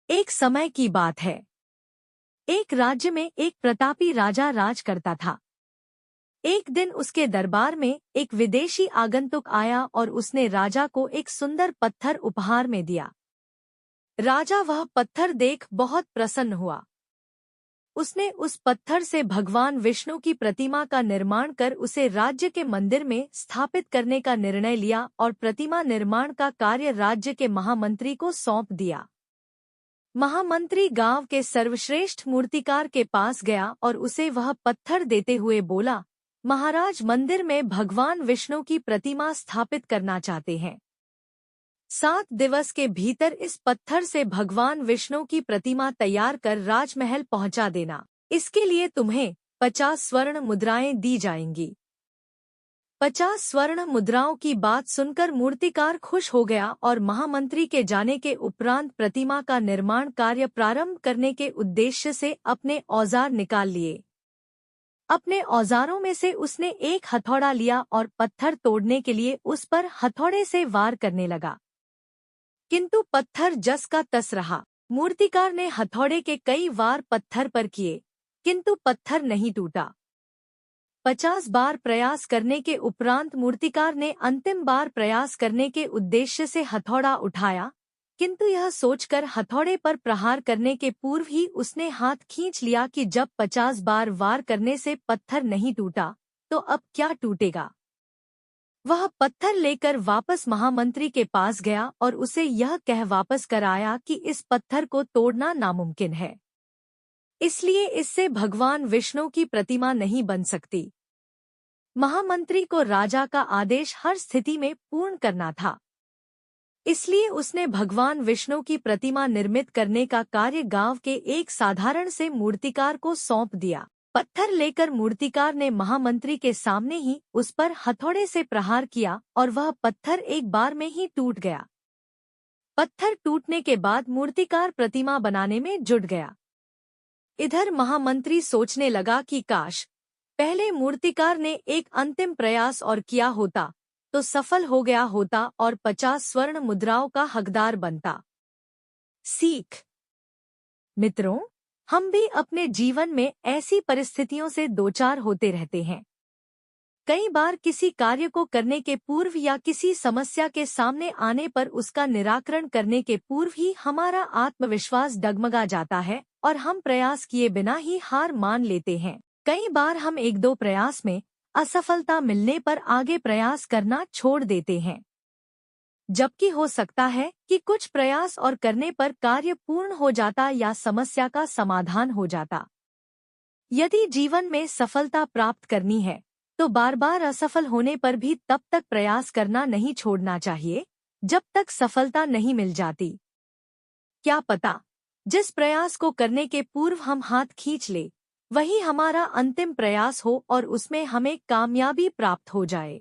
एक समय की बात है। एक राज्य में एक प्रतापी राजा राज करता था। एक दिन उसके दरबार में एक विदेशी आगंतुक आया और उसने राजा को एक सुंदर पत्थर उपहार में दिया। राजा वह पत्थर देख बहुत प्रसन्न हुआ। उसने उस पत्थर से भगवान विष्णु की प्रतिमा का निर्माण कर उसे राज्य के मंदिर में स्थापित करने का निर्णय लिया और प्रतिमा निर्माण का कार्य राज्य के महामंत्री को सौंप दिया। महामंत्री गांव के सर्वश्रेष्ठ मूर्तिकार के पास गया और उसे वह पत्थर देते हुए बोला, महाराज मंदिर में भगवान विष्णु की प्रतिमा स्थापित करना चाहते हैं। 7 दिवस के भीतर इस पत्थर से भगवान विष्णु की प्रतिमा तैयार कर राजमहल पहुंचा देना। इसके लिए तुम्हें 50 स्वर्ण मुद्राएं दी जाएंगी। 50 स्वर्ण मुद्राओं की बात सुनकर मूर्तिकार खुश हो गया और महामंत्री के जाने के उपरांत प्रतिमा का निर्माण कार्य प्रारंभ करने के उद्देश्य से अपने औजार निकाल लिए। अपने औजारों में से उसने एक हथौड़ा लिया और पत्थर तोड़ने के लिए उस पर हथौड़े से वार करने लगा, किंतु पत्थर जस का तस रहा। मूर्तिकार ने हथौड़े के कई वार पत्थर पर किए, किंतु पत्थर नहीं टूटा। 50 बार प्रयास करने के उपरांत मूर्तिकार ने अंतिम बार प्रयास करने के उद्देश्य से हथौड़ा उठाया, किंतु यह सोचकर हथौड़े पर प्रहार करने के पूर्व ही उसने हाथ खींच लिया कि जब 50 बार वार करने से पत्थर नहीं टूटा तो अब क्या टूटेगा। वह पत्थर लेकर वापस महामंत्री के पास गया और उसे यह कह वापस कर आया कि इस पत्थर को तोड़ना नामुमकिन है, इसलिए इससे भगवान विष्णु की प्रतिमा नहीं बन सकती। महामंत्री को राजा का आदेश हर स्थिति में पूर्ण करना था, इसलिए उसने भगवान विष्णु की प्रतिमा निर्मित करने का कार्य गांव के एक साधारण से मूर्तिकार को सौंप दिया। पत्थर लेकर मूर्तिकार ने महामंत्री के सामने ही उस पर हथौड़े से प्रहार किया और वह पत्थर एक बार में ही टूट गया। पत्थर टूटने के बाद मूर्तिकार प्रतिमा बनाने में जुट गया। इधर महामंत्री सोचने लगा कि काश पहले मूर्तिकार ने एक अंतिम प्रयास और किया होता तो सफल हो गया होता और 50 स्वर्ण मुद्राओं का हकदार बनता। सीख। मित्रों, हम भी अपने जीवन में ऐसी परिस्थितियों से दोचार होते रहते हैं। कई बार किसी कार्य को करने के पूर्व या किसी समस्या के सामने आने पर उसका निराकरण करने के पूर्व ही हमारा आत्मविश्वास डगमगा जाता है और हम प्रयास किए बिना ही हार मान लेते हैं। कई बार हम 1-2 प्रयास में असफलता मिलने पर आगे प्रयास करना छोड़ देते हैं, जबकि हो सकता है कि कुछ प्रयास और करने पर कार्य पूर्ण हो जाता या समस्या का समाधान हो जाता। यदि जीवन में सफलता प्राप्त करनी है तो बार बार असफल होने पर भी तब तक प्रयास करना नहीं छोड़ना चाहिए जब तक सफलता नहीं मिल जाती। क्या पता जिस प्रयास को करने के पूर्व हम हाथ खींच ले वही हमारा अंतिम प्रयास हो और उसमें हमें कामयाबी प्राप्त हो जाए।